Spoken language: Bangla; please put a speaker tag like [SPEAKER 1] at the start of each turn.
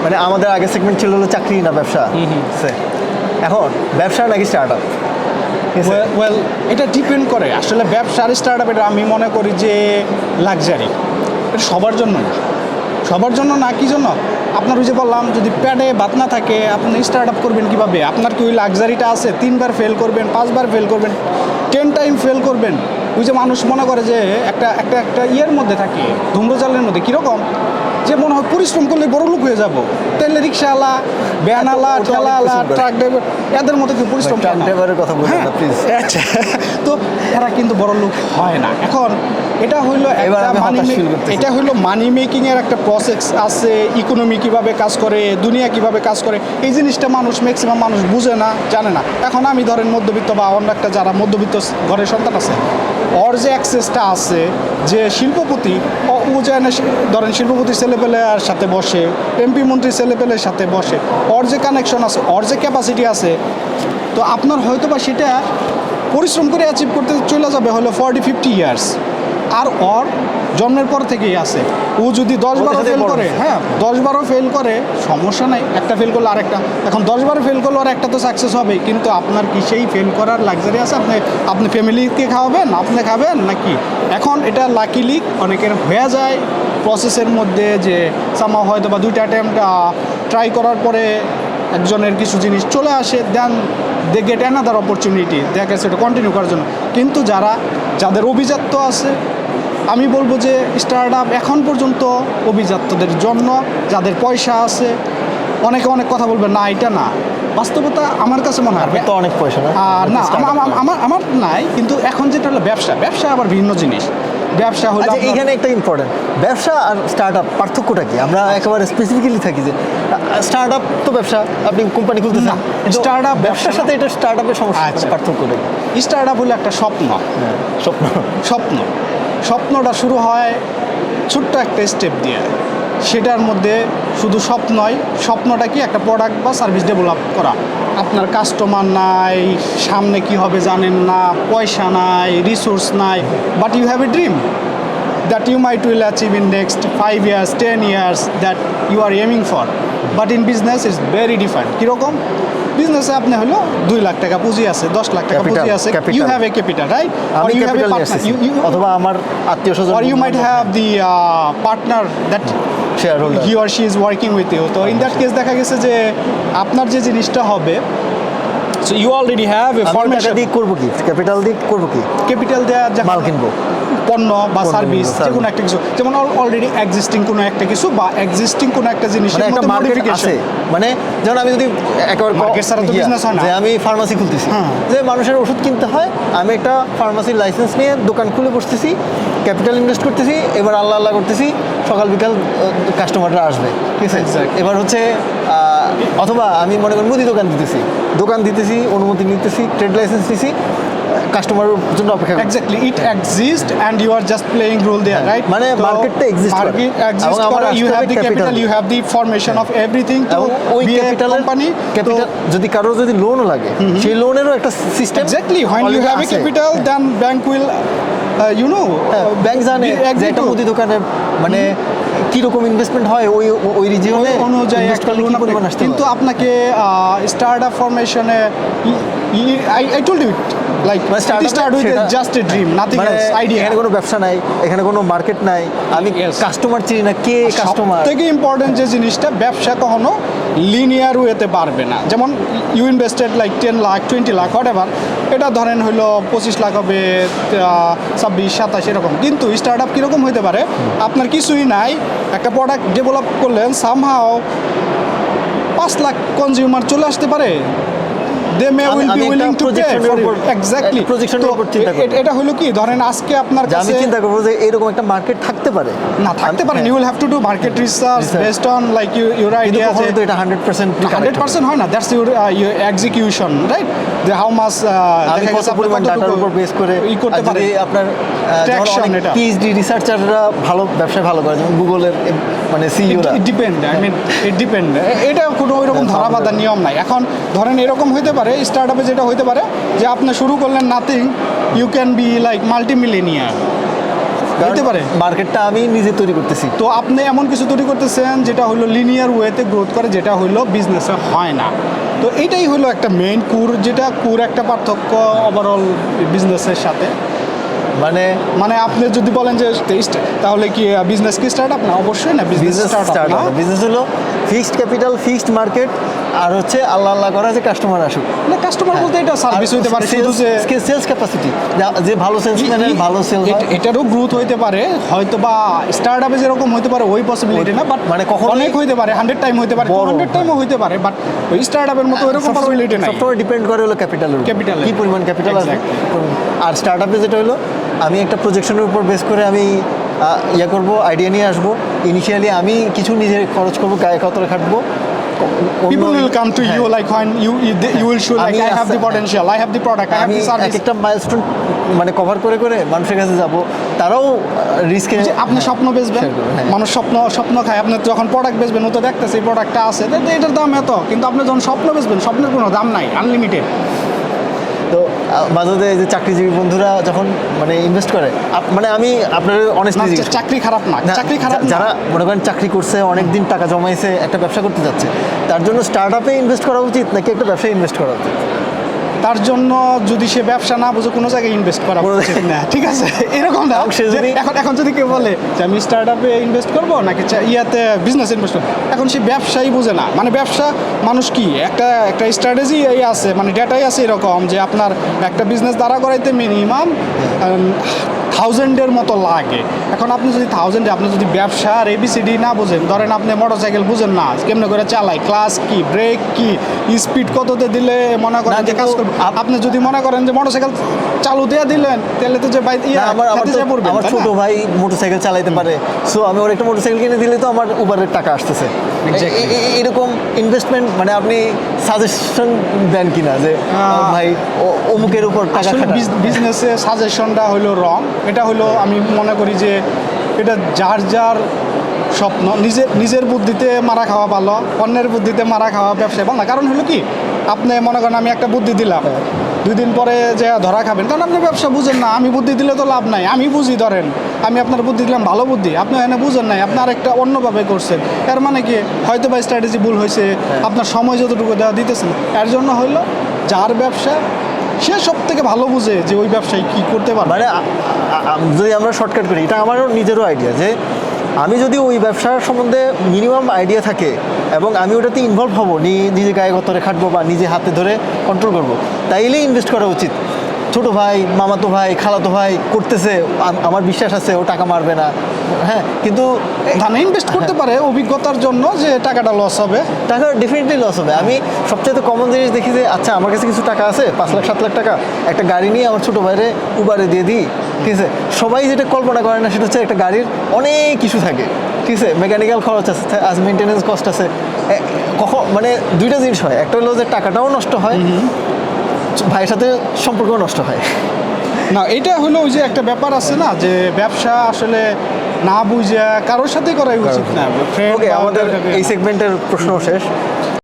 [SPEAKER 1] মানে আমাদের আগে সেগমেন্ট ছিল হলো চাকরি না ব্যবসা, এখন ব্যবসা নাকি স্টার্ট আপ?
[SPEAKER 2] ওয়েল এটা ডিপেন্ড করে আসলে ব্যবসার স্টার্ট আপ। এটা আমি মনে করি যে লাক্সারি, এটা সবার জন্য না। সবার জন্য না, কি জন্য? আপনার ওই যে বললাম, যদি প্যাডে ভাত না থাকে আপনি স্টার্ট আপ করবেন কীভাবে? আপনার কি ওই লাক্সারিটা আছে? 3বার ফেল করবেন, 5বার ফেল করবেন, 10 টাইম ফেল করবেন। ওই যে মানুষ মনে করে যে একটা ইয়ের মধ্যে থাকে, ধূম্রজালের মধ্যে। কীরকম? যে মনে হয় পরিশ্রম করলে বড় লোক হয়ে যাবো। তেলে রিক্সাওয়ালা, ভ্যানওয়ালা, ঠেলাওয়ালা, ট্রাক ড্রাইভার, এদের মতো কেউ পরিশ্রম করে না।
[SPEAKER 1] ড্রাইভারের কথা বলবেন না প্লিজ।
[SPEAKER 2] আচ্ছা, তো এরা কিন্তু বড় লোক হয় না। এখন এটা হইলো এটা হইলো মানি মেকিংয়ের একটা প্রসেস আছে। ইকোনমি কীভাবে কাজ করে, দুনিয়া কীভাবে কাজ করে, এই জিনিসটা ম্যাক্সিমাম মানুষ বুঝে না, জানে না। এখন আমি ধরেন মধ্যবিত্ত বা অন্য একটা যারা মধ্যবিত্ত ঘরের সন্তান আছে, ওর যে অ্যাক্সেসটা আছে, যে শিল্পপতি, ও যায় না ধরেন শিল্পপতির ছেলেপেলের সাথে বসে, এমপি মন্ত্রী ছেলেপেলের সাথে বসে, ওর যে কানেকশন আছে, ওর যে ক্যাপাসিটি আছে, তো আপনার হয়তো বা সেটা পরিশ্রম করে অ্যাচিভ করতে চলে যাবে হলো 40-50 ইয়ার্স। আর ওর জন্মের পর থেকেই আছে। ও যদি 10-12 ফেল করে, 10-12 ফেল করে, সমস্যা নাই, একটা ফেল করলে আরেকটা। এখন 10-12 ফেল করলে আর একটা তো সাকসেস হবে, কিন্তু আপনার কি সেই ফেল করার লাক্সারি আছে? আপনি ফ্যামিলিকে খাওয়াবেন, আপনি খাবেন নাকি? এখন এটা লাকিলি অনেকের হয়ে যায় প্রসেসের মধ্যে, যে সামা হয়তো বা 2টা অ্যাটেম্প্ট ট্রাই করার পরে একজনের কিছু জিনিস চলে আসে, দেন দে গেট অ্যানাদার অপরচুনিটি, দেখে সেটা কন্টিনিউ করার জন্য। কিন্তু যাদের অভিজাত্য আছে, আমি বলবো যে স্টার্ট আপ এখন পর্যন্ত অভিজাত্যদের জন্য, যাদের পয়সা আছে। অনেকে অনেক কথা বলবে, না এটা না, বাস্তবতা আমার কাছে মনে হয়
[SPEAKER 1] তো অনেক পয়সা না,
[SPEAKER 2] না আমার নাই। কিন্তু এখন যেটা হলো ব্যবসা আবার ভিন্ন জিনিস। ব্যবসা হলো
[SPEAKER 1] এখানে একটা ইম্পর্টেন্ট, ব্যবসা আর স্টার্ট আপ পার্থক্যটা কি? আমরা একেবারে স্পেসিফিক্যালি থাকি যে স্টার্ট আপ তো ব্যবসা, আপনি কোম্পানি খুলতেছেন,
[SPEAKER 2] স্টার্ট আপ
[SPEAKER 1] ব্যবসার সাথে এটা স্টার্ট আপের সমস্যা, পার্থক্যটা কি?
[SPEAKER 2] স্টার্ট আপ হলো একটা স্বপ্নটা শুরু হয় ছোট্ট একটা স্টেপ দিয়ে। সেটার মধ্যে শুধু স্বপ্নটা কি? একটা প্রোডাক্ট বা সার্ভিস ডেভেলপ করা। আপনার কাস্টমার নাই, সামনে কি হবে জানেন না, পয়সা নাই, রিসোর্স নাই, but you have a dream that you might will achieve in next 5 years, 10 years that you are aiming for. But in business it's very different. কীরকম? বিজনেসে আপনি হলো 2 লাখ টাকা পুঁজি আছে, 10 লাখ টাকা পুঁজি আছে, you have a capital, right?
[SPEAKER 1] আমি ক্যাপিটাল নিয়েছি, অথবা আমার আত্মীয়স্বজন,
[SPEAKER 2] or you might have the partner that
[SPEAKER 1] shareholder,
[SPEAKER 2] he or she is working with you. তো in that case দেখা গেছে যে আপনার যে জিনিসটা হবে, so you already have a formation.
[SPEAKER 1] দিয়ে করব কি? ক্যাপিটাল দিয়ে করব কি?
[SPEAKER 2] ক্যাপিটাল দেওয়া,
[SPEAKER 1] মাল কিনবো,
[SPEAKER 2] পণ্য বা সার্ভিস, যে কোনো একটা কিছু, যেমন অলরেডি এক্সিস্টিং কোনো একটা কিছু বা এক্সিস্টিং কোনো একটা জিনিসের মধ্যে মডিফিকেশন।
[SPEAKER 1] মানে যেমন আমি যদি একেবারে
[SPEAKER 2] মার্কেট ছাড়া তো বিজনেস হয় না,
[SPEAKER 1] যে আমি ফার্মাসি খুলতেছি, যে মানুষের ওষুধ কিনতে হয়, আমি একটা ফার্মাসির লাইসেন্স নিয়ে দোকান খুলে বসতেছি, ক্যাপিটাল ইনভেস্ট করতেছি, এবার আল্লাহ করতেছি, সকাল বিকাল কাস্টমাররা আসবে, ঠিক আছে? এবার হচ্ছে অথবা আমি মনে করি মুদি দোকান দিতেছি, অনুমতি নিতেছি, ট্রেড লাইসেন্স নিতেছি, কাস্টমারের জন্য অপেক্ষা।
[SPEAKER 2] Exactly, it exist and you are just playing role there, right?
[SPEAKER 1] মানে মার্কেটটা এক্সিস্ট করে,
[SPEAKER 2] এবং আমরা you have the capital, you have the formation of everything to be a company.
[SPEAKER 1] Capital যদি কারোর যদি লোনও লাগে, সেই লোনেরও একটা system.
[SPEAKER 2] Exactly, when you have a capital then bank will
[SPEAKER 1] bank জানে যে একটা মুদি দোকানে মানে কীরকম ইনভেস্টমেন্ট হয়, ওই রিজিয়নে
[SPEAKER 2] অনুযায়ী একটা লোন। কিন্তু আপনাকে স্টার্ট আপ ফরমেশনে, I told you like start with just a dream, nothing else, idea.
[SPEAKER 1] এখানে কোনো ব্যবসা নাই, এখানে কোনো মার্কেট নাই, আমি কাস্টমার চিনি না, কে কাস্টমার।
[SPEAKER 2] থেকে ইম্পর্টেন্ট যে জিনিসটা, ব্যবসা কখনো লিনিয়ার ওয়েতে পারবে না। যেমন you invested like 10 lakh, 20 lakh, whatever, এটা ধরেন হলো 25 লাখ হবে, 26, 27 এরকম। কিন্তু স্টার্ট আপ কীরকম হতে পারে? আপনার কিছুই নাই, একটা প্রোডাক্ট ডেভেলপ করলেন, সামহাও 5 লাখ কনজিউমার চলে আসতে পারে, they may will be willing to pay for it. Exactly. এটা হলো কি, ধরেন আজকে আপনার কাছে
[SPEAKER 1] আমি চিন্তা করব যে এরকম একটা মার্কেট থাকতে পারে,
[SPEAKER 2] না থাকতে পারে, you will have to do market research based on like your idea.
[SPEAKER 1] কিন্তু এটা 100%
[SPEAKER 2] হয় না, that's your execution, right? The how much
[SPEAKER 1] দেখা গেছে পরিমাণ ডাটার উপর বেস করে করতে পারে। আপনার যেমন পিএইচডি রিসার্চাররা ভালো ব্যবসায় ভালো করে, যেমন গুগলের মানে সিইওরা, ডিপেন্ড, এটা কোনো ওইরকম ধরাবাঁধা নিয়ম নাই। এখন ধরেন এরকম হইতে পারে স্টার্ট আপে, যেটা হইতে পারে যে আপনি শুরু করলেন nothing, you can be like multimillionaire,
[SPEAKER 2] হতে পারে।
[SPEAKER 1] মার্কেটটা আমি নিজে তৈরি করতেছি।
[SPEAKER 2] তো আপনি এমন কিছু তৈরি করতেছেন যেটা হলো লিনিয়ার ওয়েতে গ্রোথ করে, যেটা হলো বিজনেসে হয় না। তো এইটাই হলো একটা মেইন কুর একটা পার্থক্য ওভারঅল বিজনেসের সাথে। মানে আপনি যদি বলেন যে তাহলে কি বিজনেস কি স্টার্টআপ? না, অবশ্যই না, বিজনেস স্টার্টআপ না।
[SPEAKER 1] বিজনেস হলো ফিক্সড ক্যাপিটাল, ফিক্সড মার্কেট, আর হচ্ছে আল্লাহ আল্লাহ করা যে কাস্টমার আসুক।
[SPEAKER 2] না, কাস্টমার বলতে এটা সার্ভিস হইতে পারে, শুধু যে
[SPEAKER 1] সেলস ক্যাপাসিটি, যে ভালো সেলসম্যানের ভালো সেল হয়,
[SPEAKER 2] এটারও গ্রোথ হইতে পারে হয়তো, বা স্টার্টআপে যেরকম হইতে পারে ওই পসিবিলিটি না, বাট
[SPEAKER 1] মানে কখনো
[SPEAKER 2] অনেক হইতে পারে, 100 টাইম হইতে পারে, 200 টাইমও হইতে পারে, বাট ওই স্টার্টআপের মতো এরকম পসিবিলিটি নাই।
[SPEAKER 1] সবসময় ডিপেন্ড করে হলো ক্যাপিটালের
[SPEAKER 2] ক্যাপিটালে
[SPEAKER 1] কি পরিমাণ ক্যাপিটাল আছে। আর স্টার্টআপে যেটা হলো আমি একটা প্রজেকশনের উপর বেস করে আমি ইয়ে করবো, আইডিয়া নিয়ে আসবো। ইনিশিয়ালি আমি কিছু নিজে খরচ করবো, গায়ে কতটা খাটবো।
[SPEAKER 2] People will come to you like when you will show like I have the potential, I have the product, I have the service.
[SPEAKER 1] একটা মাইলস্টোন মানে কভার করে করে মানুষের কাছে যাব, তারাও রিস্কে।
[SPEAKER 2] আপনি স্বপ্ন বেচবেন, মানুষ স্বপ্ন খায়। আপনি যখন প্রোডাক্ট বেচবেন, ও তো দেখতেছে এই প্রোডাক্টটা আছে, এটার দাম এত, কিন্তু আপনি যখন স্বপ্ন বেচবেন, স্বপ্নের কোনো দাম নাই, আনলিমিটেড।
[SPEAKER 1] তো মাঝে যে চাকরিজীবী বন্ধুরা যখন মানে ইনভেস্ট করে, মানে আমি আপনার অনেস্টলি,
[SPEAKER 2] চাকরি খারাপ না, চাকরি খারাপ না।
[SPEAKER 1] যারা মনে করেন চাকরি করছে, অনেক দিন টাকা জমাইছে, একটা ব্যবসা করতে যাচ্ছে, তার জন্য স্টার্টআপে ইনভেস্ট করা উচিত নাকি একটা ব্যবসায় ইনভেস্ট করা উচিত?
[SPEAKER 2] তার জন্য যদি সে ব্যবসা না বুঝে, কোনো জায়গায় ইনভেস্ট করা উচিত না, ঠিক আছে? এরকম না। এখন যদি কেউ বলে যে আমি স্টার্টআপে ইনভেস্ট করবো নাকি ইয়াতে বিজনেস ইনভেস্ট করবো, এখন সে ব্যবসাই বুঝে না। মানে ব্যবসা মানুষ কি একটা স্ট্র্যাটেজি আছে, মানে ডেটাই আছে এরকম যে আপনার একটা বিজনেস দাঁড়া করাইতে মিনিমাম 1000-এর মতো লাগে। এখন আপনি যদি 1000-এ আপনি যদি ব্যবসার ABCD না বুঝেন, ধরেন আপনি মোটরসাইকেল বুঝেন না কেমনে করে চালাই, ক্লাস কি, ব্রেক কি, স্পিড কততে দিলে মনে করেন যে কাজ করবে। আপনি যদি মনে করেন যে মোটরসাইকেল চালু দিয়ে দিলেন, তাহলে তো যে
[SPEAKER 1] আমার ছোট ভাই মোটরসাইকেল চালাইতে পারে, সো আমি ওর একটা মোটরসাইকেল কিনে দিলে তো আমার উবারের টাকা আসতেছে। এরকম ইনভেস্টমেন্ট মানে আপনি সাজেশন দেন কিনা যে ভাই অমুকের উপর টাকা?
[SPEAKER 2] বিজনেসে সাজেশনটা হলো রং। এটা হলো আমি মনে করি যে এটা যার যার স্বপ্ন, নিজের বুদ্ধিতে মারা খাওয়া ভালো, অন্যের বুদ্ধিতে মারা খাওয়া ব্যবসায় ভালো না। কারণ হলো কি, আপনি মনে করেন আমি একটা বুদ্ধি দিলাম, 2 দিন পরে যে ধরা খাবেন, কারণ আপনি ব্যবসা বুঝেন না। আমি বুদ্ধি দিলে তো লাভ নাই, আমি বুঝি। ধরেন আমি আপনার বুদ্ধি দিলাম, ভালো বুদ্ধি, আপনি এখানে বুঝেন নাই, আপনি আরেকটা অন্যভাবে করছেন। এর মানে কি, হয়তো বা স্ট্র্যাটেজি ভুল হয়েছে, আপনার সময় যতটুকু দেওয়া দিতেছেন। এর জন্য হইলো যার ব্যবসা সে সব থেকে ভালো বুঝে যে ওই ব্যবসায় কী করতে পারে।
[SPEAKER 1] মানে যদি আমরা শর্টকাট করি, এটা আমারও নিজেরও আইডিয়া যে আমি যদি ওই ব্যবসার সম্বন্ধে মিনিমাম আইডিয়া থাকে এবং আমি ওটাতে ইনভলভ হব, নিজে গায়ে গতরে খাটবো বা নিজে হাতে ধরে কন্ট্রোল করবো, তাইলেই ইনভেস্ট করা উচিত। ছোটো ভাই, মামাতো ভাই, খালাতো ভাই করতেছে, আমার বিশ্বাস আছে ও টাকা মারবে না, হ্যাঁ, কিন্তু
[SPEAKER 2] ধানে ইনভেস্ট করতে পারে অভিজ্ঞতার জন্য যে টাকাটা লস হবে,
[SPEAKER 1] টাকা ডেফিনেটলি লস হবে। আমি সবচেয়ে কমন জিনিস দেখি যে আচ্ছা আমার কাছে কিছু টাকা আছে, 5 লাখ 7 লাখ টাকা, একটা গাড়ি নিয়ে আমার ছোটো ভাইরে উবারে দিয়ে দিই, ঠিক আছে? সবাই যেটা কল্পনা করে না সেটা হচ্ছে একটা গাড়ির অনেক কিছু থাকে, ঠিক আছে? মেকানিক্যাল খরচ আছে, আজ মেনটেন্যান্স কস্ট আছে। কখন মানে দুইটা জিনিস হয়, একটা হলো যে টাকাটাও নষ্ট হয়, ভাইয়ের সাথে সম্পর্কও নষ্ট হয়
[SPEAKER 2] না। এটা হলো ওই যে একটা ব্যাপার আছে না, যে ব্যবসা আসলে না বুঝে কারোর সাথেই করাই উচিত না।
[SPEAKER 1] ওকে, আমাদের এই সেগমেন্টের প্রশ্ন শেষ।